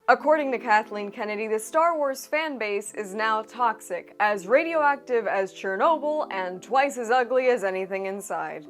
According to Kathleen Kennedy, the Star Wars fanbase is now toxic, as radioactive as Chernobyl, and twice as ugly as anything inside.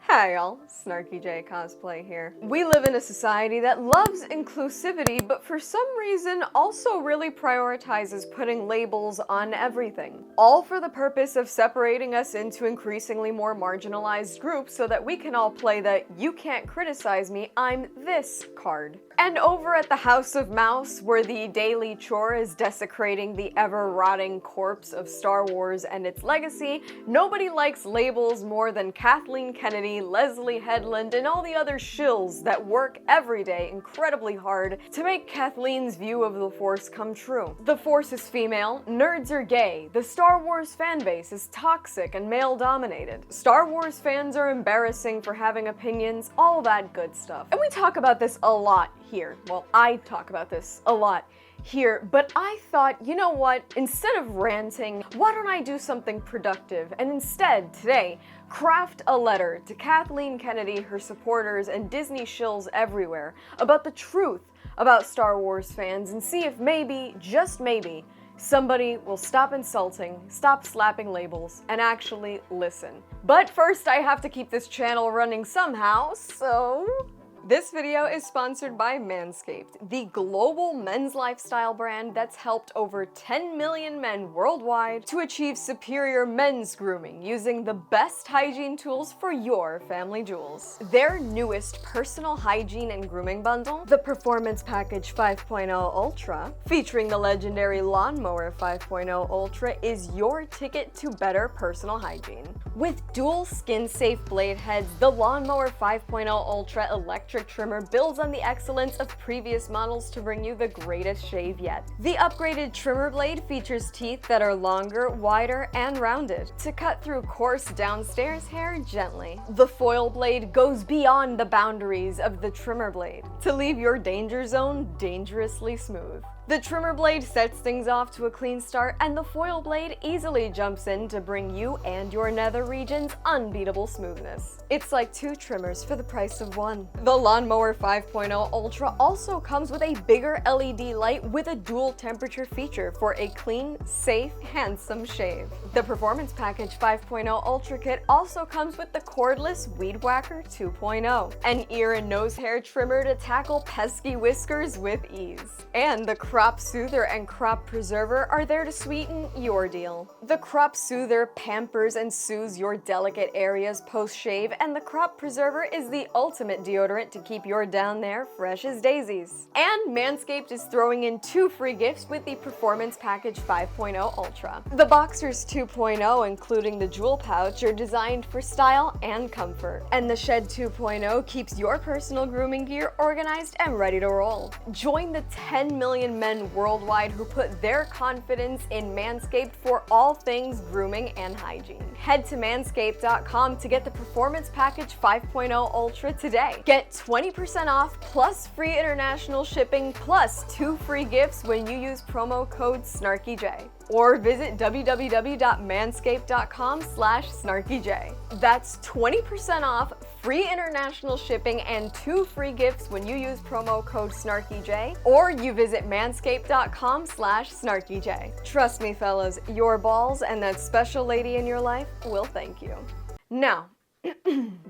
Hi y'all, SnarkyJay cosplay here. We live in a society that loves inclusivity, but for some reason also really prioritizes putting labels on everything. All for the purpose of separating us into increasingly more marginalized groups so that we can all play the "you can't criticize me, I'm this" card. And over at the House of Mouse, where the daily chore is desecrating the ever-rotting corpse of Star Wars and its legacy, nobody likes labels more than Kathleen Kennedy, Leslie Headland, and all the other shills that work every day incredibly hard to make Kathleen's view of the Force come true. The Force is female, nerds are gay, the Star Wars fanbase is toxic and male-dominated, Star Wars fans are embarrassing for having opinions, all that good stuff. And we talk about this a lot here. Well, I talk about this a lot here, but I thought, you know what, instead of ranting, why don't I do something productive and instead, today, craft a letter to Kathleen Kennedy, her supporters, and Disney shills everywhere about the truth about Star Wars fans and see if maybe, just maybe, somebody will stop insulting, stop slapping labels, and actually listen. But first, I have to keep this channel running somehow, so... This video is sponsored by Manscaped, the global men's lifestyle brand that's helped over 10 million men worldwide to achieve superior men's grooming using the best hygiene tools for your family jewels. Their newest personal hygiene and grooming bundle, the Performance Package 5.0 Ultra, featuring the legendary Lawnmower 5.0 Ultra, is your ticket to better personal hygiene. With dual skin-safe blade heads, the Lawnmower 5.0 Ultra electric trimmer builds on the excellence of previous models to bring you the greatest shave yet. The upgraded trimmer blade features teeth that are longer, wider, and rounded to cut through coarse downstairs hair gently. The foil blade goes beyond the boundaries of the trimmer blade to leave your danger zone dangerously smooth. The trimmer blade sets things off to a clean start, and the foil blade easily jumps in to bring you and your nether regions unbeatable smoothness. It's like two trimmers for the price of one. The Lawnmower 5.0 Ultra also comes with a bigger LED light with a dual temperature feature for a clean, safe, handsome shave. The Performance Package 5.0 Ultra Kit also comes with the cordless Weed Whacker 2.0, an ear and nose hair trimmer to tackle pesky whiskers with ease. And the Crop Soother and Crop Preserver are there to sweeten your deal. The Crop Soother pampers and soothes your delicate areas post-shave, and the Crop Preserver is the ultimate deodorant to keep your down there fresh as daisies. And Manscaped is throwing in 2 free gifts with the Performance Package 5.0 Ultra. The Boxers 2.0, including the jewel pouch, are designed for style and comfort. And the Shed 2.0 keeps your personal grooming gear organized and ready to roll. Join the 10 million men worldwide who put their confidence in Manscaped for all things grooming and hygiene. Head to manscaped.com to get the Performance Package 5.0 Ultra today. Get 20% off plus free international shipping plus 2 free gifts when you use promo code SnarkyJay. Or visit www.manscaped.com/SnarkyJay. That's 20% off, free international shipping, and 2 free gifts when you use promo code SnarkyJay, or you visit manscaped.com/SnarkyJay. Trust me, fellas, your balls and that special lady in your life will thank you. Now,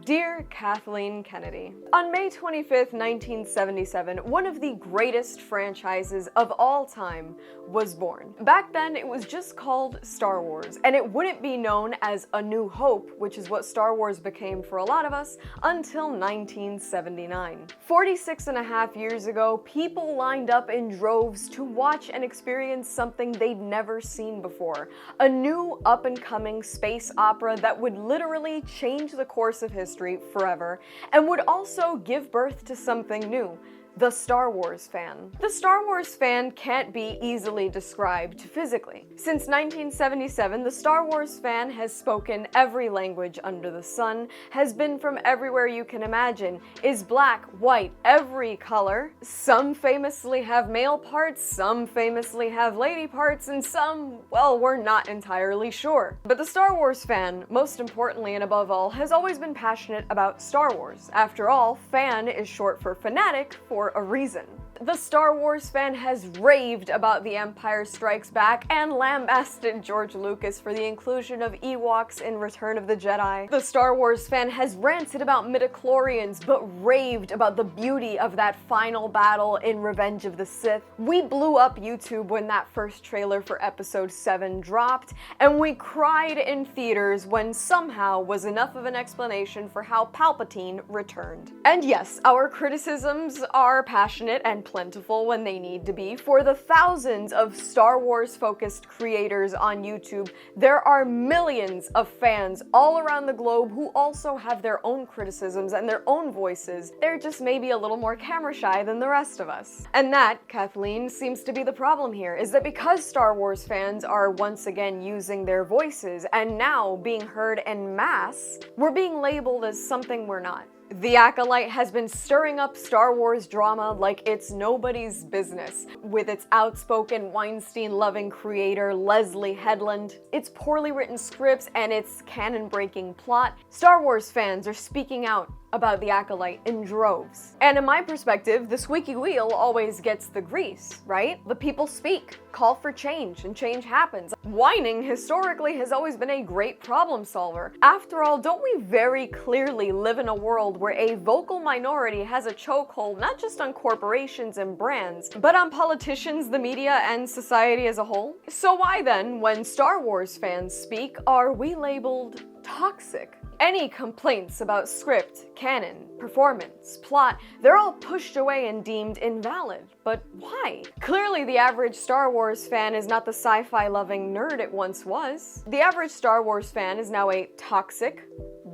Dear Kathleen Kennedy, on May 25th, 1977, one of the greatest franchises of all time was born. Back then, it was just called Star Wars, and it wouldn't be known as A New Hope, which is what Star Wars became for a lot of us, until 1979. 46.5 years ago, people lined up in droves to watch and experience something they'd never seen before. A new up-and-coming space opera that would literally change the course of history forever, and would also give birth to something new. the Star Wars fan. The Star Wars fan can't be easily described physically. Since 1977, the Star Wars fan has spoken every language under the sun, has been from everywhere you can imagine, is black, white, every color. Some famously have male parts, some famously have lady parts, and some, well, we're not entirely sure. But the Star Wars fan, most importantly and above all, has always been passionate about Star Wars. After all, fan is short for fanatic for a reason. The Star Wars fan has raved about The Empire Strikes Back and lambasted George Lucas for the inclusion of Ewoks in Return of the Jedi. The Star Wars fan has ranted about midichlorians but raved about the beauty of that final battle in Revenge of the Sith. We blew up YouTube when that first trailer for Episode 7 dropped, and we cried in theaters when somehow was enough of an explanation for how Palpatine returned. And yes, our criticisms are passionate and plentiful when they need to be. For the thousands of Star Wars focused creators on YouTube, there are millions of fans all around the globe who also have their own criticisms and their own voices. They're just maybe a little more camera shy than the rest of us. And that, Kathleen, seems to be the problem here, is that because Star Wars fans are once again using their voices and now being heard en masse, we're being labeled as something we're not. The Acolyte has been stirring up Star Wars drama like it's nobody's business, with its outspoken Weinstein-loving creator Leslie Headland, its poorly written scripts, and its canon-breaking plot. Star Wars fans are speaking out about The Acolyte in droves. And in my perspective, the squeaky wheel always gets the grease, right? The people speak, call for change, and change happens. Whining historically has always been a great problem solver. After all, don't we very clearly live in a world where a vocal minority has a chokehold not just on corporations and brands, but on politicians, the media, and society as a whole? So why then, when Star Wars fans speak, are we labeled toxic? Any complaints about script, canon, performance, plot, they're all pushed away and deemed invalid. But why? Clearly the average Star Wars fan is not the sci-fi loving nerd it once was. The average Star Wars fan is now a toxic,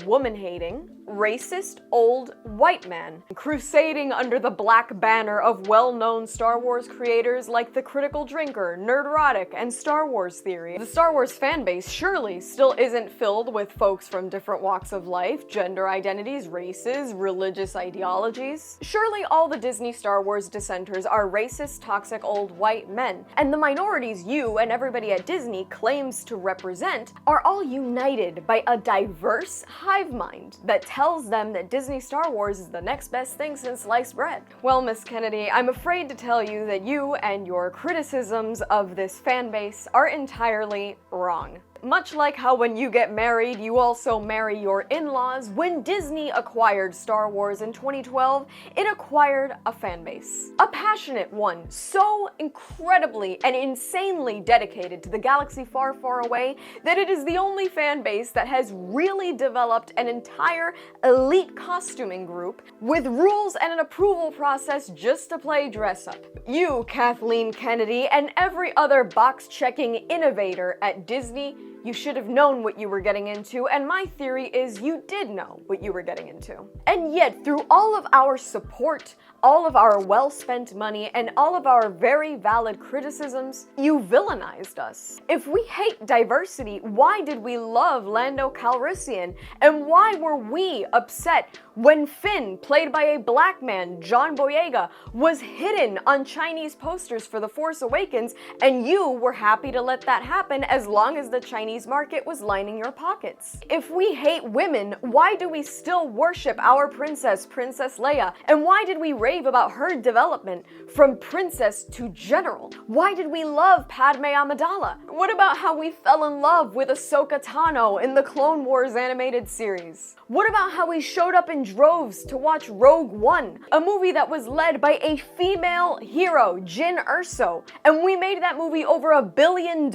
woman-hating, racist, old, white man, crusading under the black banner of well-known Star Wars creators like The Critical Drinker, Nerdrotic, and Star Wars Theory. The Star Wars fanbase surely still isn't filled with folks from different walks of life, gender identities, races, religious ideologies. Surely all the Disney Star Wars dissenters are racist, toxic, old, white men, and the minorities you and everybody at Disney claims to represent are all united by a diverse hive mind that tells them that Disney Star Wars is the next best thing since sliced bread. Well, Miss Kennedy, I'm afraid to tell you that you and your criticisms of this fan base are entirely wrong. Much like how when you get married, you also marry your in-laws, when Disney acquired Star Wars in 2012, it acquired a fan base. A passionate one, so incredibly and insanely dedicated to the galaxy far, far away that it is the only fan base that has really developed an entire elite costuming group with rules and an approval process just to play dress up. You, Kathleen Kennedy, and every other box-checking innovator at Disney, you should have known what you were getting into, and my theory is you did know what you were getting into. And yet, through all of our support, all of our well-spent money, and all of our very valid criticisms, you villainized us. If we hate diversity, why did we love Lando Calrissian? And why were we upset when Finn, played by a black man, John Boyega, was hidden on Chinese posters for The Force Awakens, and you were happy to let that happen as long as the Chinese market was lining your pockets? If we hate women, why do we still worship our princess, Princess Leia? And why did we rave about her development from princess to general? Why did we love Padme Amidala? What about how we fell in love with Ahsoka Tano in the Clone Wars animated series? What about how we showed up in droves to watch Rogue One, a movie that was led by a female hero, Jyn Erso, and we made that movie over $1 billion?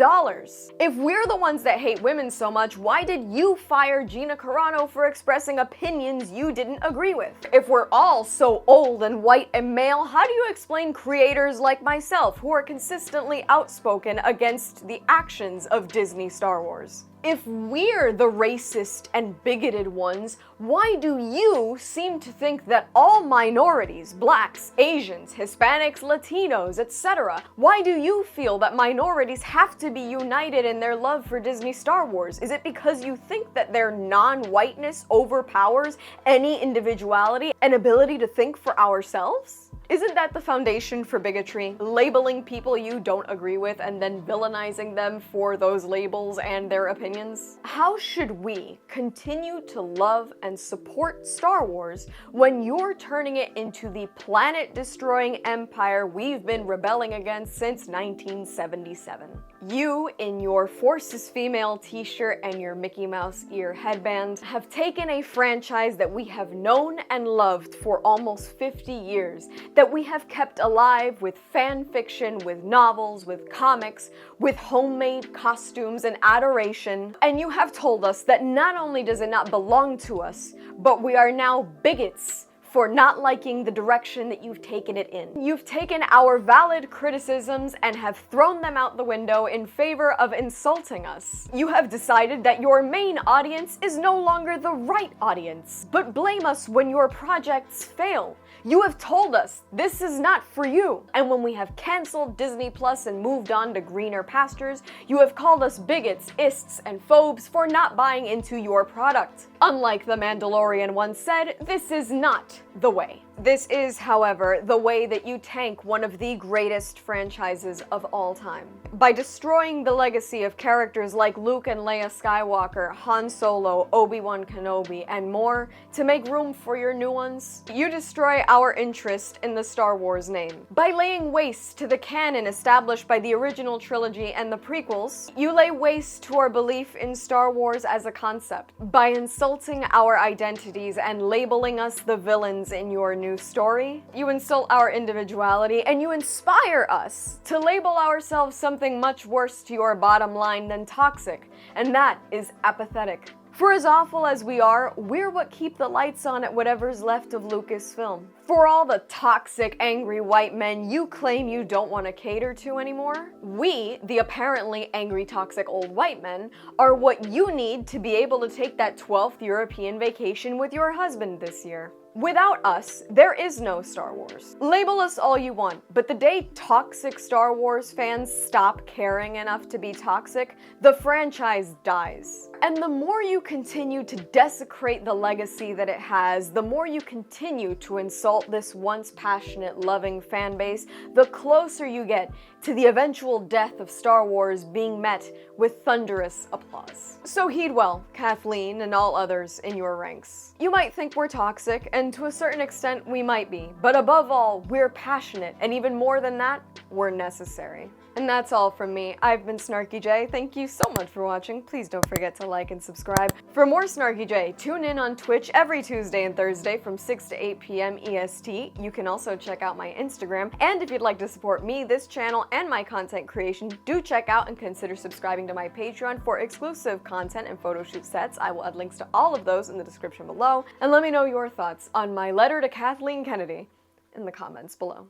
If we're the ones that hate women so much, why did you fire Gina Carano for expressing opinions you didn't agree with? If we're all so old and white and male, how do you explain creators like myself who are consistently outspoken against the actions of Disney Star Wars? If we're the racist and bigoted ones, why do you seem to think that all minorities, blacks, Asians, Hispanics, Latinos, etc., why do you feel that minorities have to be united in their love for Disney Star Wars? Is it because you think that their non-whiteness overpowers any individuality and ability to think for ourselves? Isn't that the foundation for bigotry? Labeling people you don't agree with and then villainizing them for those labels and their opinions? How should we continue to love and support Star Wars when you're turning it into the planet-destroying empire we've been rebelling against since 1977? You, in your Force is Female t-shirt and your Mickey Mouse ear headband, have taken a franchise that we have known and loved for almost 50 years, that we have kept alive with fan fiction, with novels, with comics, with homemade costumes and adoration, and you have told us that not only does it not belong to us, but we are now bigots for not liking the direction that you've taken it in. You've taken our valid criticisms and have thrown them out the window in favor of insulting us. You have decided that your main audience is no longer the right audience, but blame us when your projects fail. You have told us this is not for you. And when we have canceled Disney Plus and moved on to greener pastures, you have called us bigots, ists, and phobes for not buying into your product. Unlike The Mandalorian once said, this is not the way. This is, however, the way that you tank one of the greatest franchises of all time. By destroying the legacy of characters like Luke and Leia Skywalker, Han Solo, Obi-Wan Kenobi, and more to make room for your new ones, you destroy our interest in the Star Wars name. By laying waste to the canon established by the original trilogy and the prequels, you lay waste to our belief in Star Wars as a concept. By insulting our identities and labeling us the villains in your new story, you insult our individuality and you inspire us to label ourselves something much worse to your bottom line than toxic, and that is apathetic. For as awful as we are, we're what keep the lights on at whatever's left of Lucasfilm. For all the toxic, angry white men you claim you don't want to cater to anymore, we, the apparently angry, toxic old white men, are what you need to be able to take that 12th European vacation with your husband this year. Without us, there is no Star Wars. Label us all you want, but the day toxic Star Wars fans stop caring enough to be toxic, the franchise dies. And the more you continue to desecrate the legacy that it has, the more you continue to insult this once passionate, loving fan base, the closer you get to the eventual death of Star Wars being met with thunderous applause. So heed well, Kathleen and all others in your ranks. You might think we're toxic, and to a certain extent we might be, but above all, we're passionate, and even more than that, we're necessary. And that's all from me. I've been SnarkyJay. Thank you so much for watching. Please don't forget to like and subscribe. For more SnarkyJay, tune in on Twitch every Tuesday and Thursday from 6 to 8 p.m. EST. You can also check out my Instagram. And if you'd like to support me, this channel, and my content creation, do check out and consider subscribing to my Patreon for exclusive content and photo shoot sets. I will add links to all of those in the description below. And let me know your thoughts on my letter to Kathleen Kennedy in the comments below.